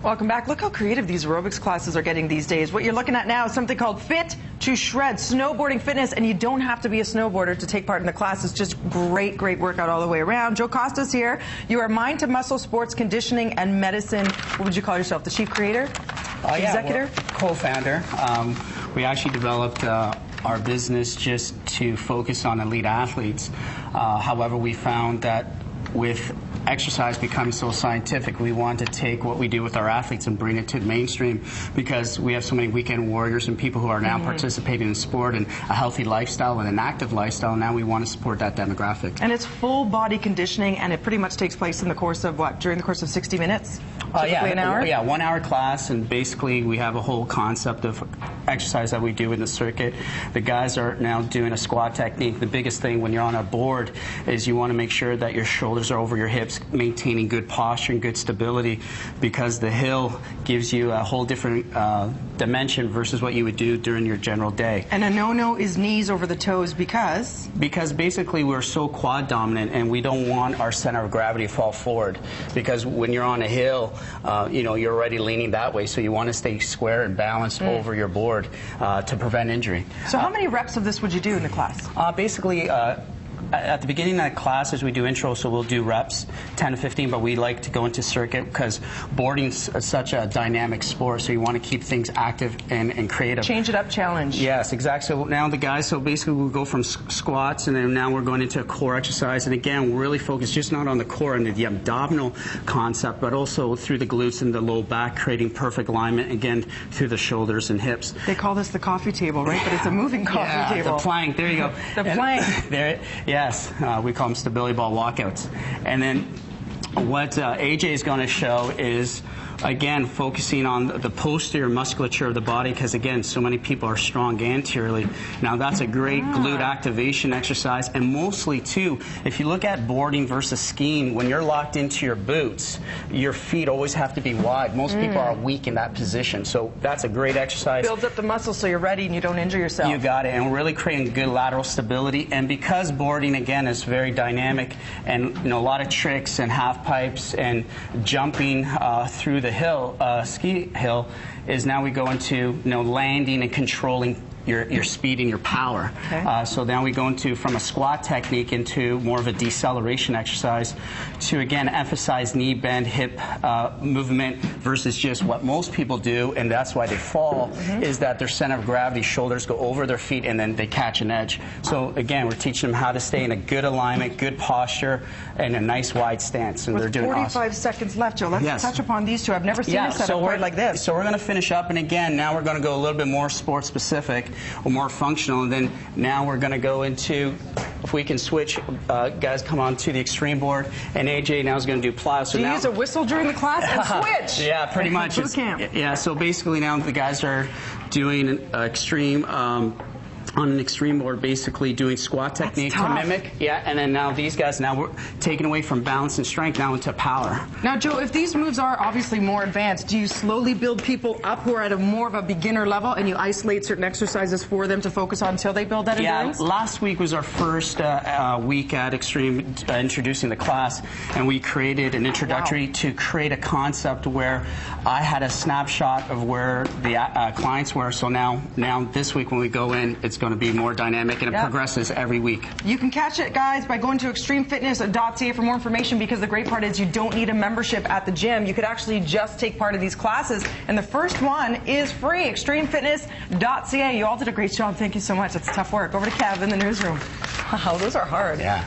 Welcome back. Look how creative these aerobics classes are getting these days. What you're looking at now is something called Fit2Shred, snowboarding fitness, and you don't have to be a snowboarder to take part in the class. It's just great workout all the way around. Joe Costa's here. You are mind to muscle sports conditioning and medicine. What would you call yourself? The chief creator? Executor? Co-founder. We actually developed our business just to focus on elite athletes. However, we found that with exercise becoming so scientific, we want to take what we do with our athletes and bring it to the mainstream, because we have so many weekend warriors and people who are now participating in sport and a healthy lifestyle and an active lifestyle. Now we want to support that demographic. And it's full body conditioning, and it pretty much takes place in the course of what? During the course of 60 minutes? Yeah, an hour? Yeah, 1 hour class, and basically we have a whole concept of exercise that we do in the circuit. The guys are now doing a squat technique. The biggest thing when you're on a board is you want to make sure that your shoulders are over your hips, maintaining good posture and good stability, because the hill gives you a whole different dimension versus what you would do during your general day. And a no-no is knees over the toes because? Because basically we're so quad dominant, and we don't want our center of gravity to fall forward, because when you're on a hill, you know, you're already leaning that way, so you want to stay square and balanced over your board to prevent injury. So how many reps of this would you do in the class? Basically, at the beginning of the classes, we do intro, so we'll do reps, 10 to 15, but we like to go into circuit because boarding's such a dynamic sport, so you want to keep things active and creative. Change it up challenge. Yes, exactly. So now the guys, so basically we'll go from squats, and then now we're going into a core exercise, and again, we're really focused just not on the core and the abdominal concept, but also through the glutes and the low back, creating perfect alignment, again, through the shoulders and hips. They call this the coffee table, right? But it's a moving coffee table. The plank, there you go. The plank. There, yes, we call them stability ball walkouts. And then what AJ is going to show is, again, focusing on the posterior musculature of the body, because again, so many people are strong anteriorly. Now that's a great glute activation exercise, and mostly too, if you look at boarding versus skiing, when you're locked into your boots, your feet always have to be wide. Most people are weak in that position, so that's a great exercise. Builds up the muscles so you're ready and you don't injure yourself. You got it, and really creating good lateral stability. And because boarding, again, is very dynamic, and you know, a lot of tricks and half pipes and jumping through the hill, ski hill, is now we go into, you know, landing and controlling your speed and your power. Okay. So now we go into, from a squat technique, into more of a deceleration exercise to, again, emphasize knee bend, hip movement versus just what most people do, and that's why they fall, is that their center of gravity, shoulders go over their feet, and then they catch an edge. So again, we're teaching them how to stay in a good alignment, good posture, and a nice wide stance. And With they're doing 45 awesome. seconds left, Joe, let's touch upon these two. I've never seen a setup quite like this. So we're going to finish up, and again, now we're going to go a little bit more sport specific, or more functional, and then now we're going to go into, if we can switch, guys come on to the extreme board, and AJ now is going to do plow. So do you use a whistle during the class and switch? Yeah, pretty much. Boot camp. Yeah, so basically now the guys are doing an extreme, on an extreme board, basically doing squat technique to mimic. Yeah, and then now these guys, now we're taking away from balance and strength now into power. Now, Joe, if these moves are obviously more advanced, do you slowly build people up who are at a more of a beginner level, and you isolate certain exercises for them to focus on until they build that endurance? Yeah, last week was our first week at Extreme introducing the class, and we created an introductory to create a concept where I had a snapshot of where the clients were. So now this week when we go in, it's going to be more dynamic, and it progresses every week. You can catch it, guys, by going to extremefitness.ca for more information, because the great part is you don't need a membership at the gym. You could actually just take part of these classes, and the first one is free. Extremefitness.ca. You all did a great job. Thank you so much. It's tough work. Over to Kev in the newsroom. Wow, those are hard. Yeah.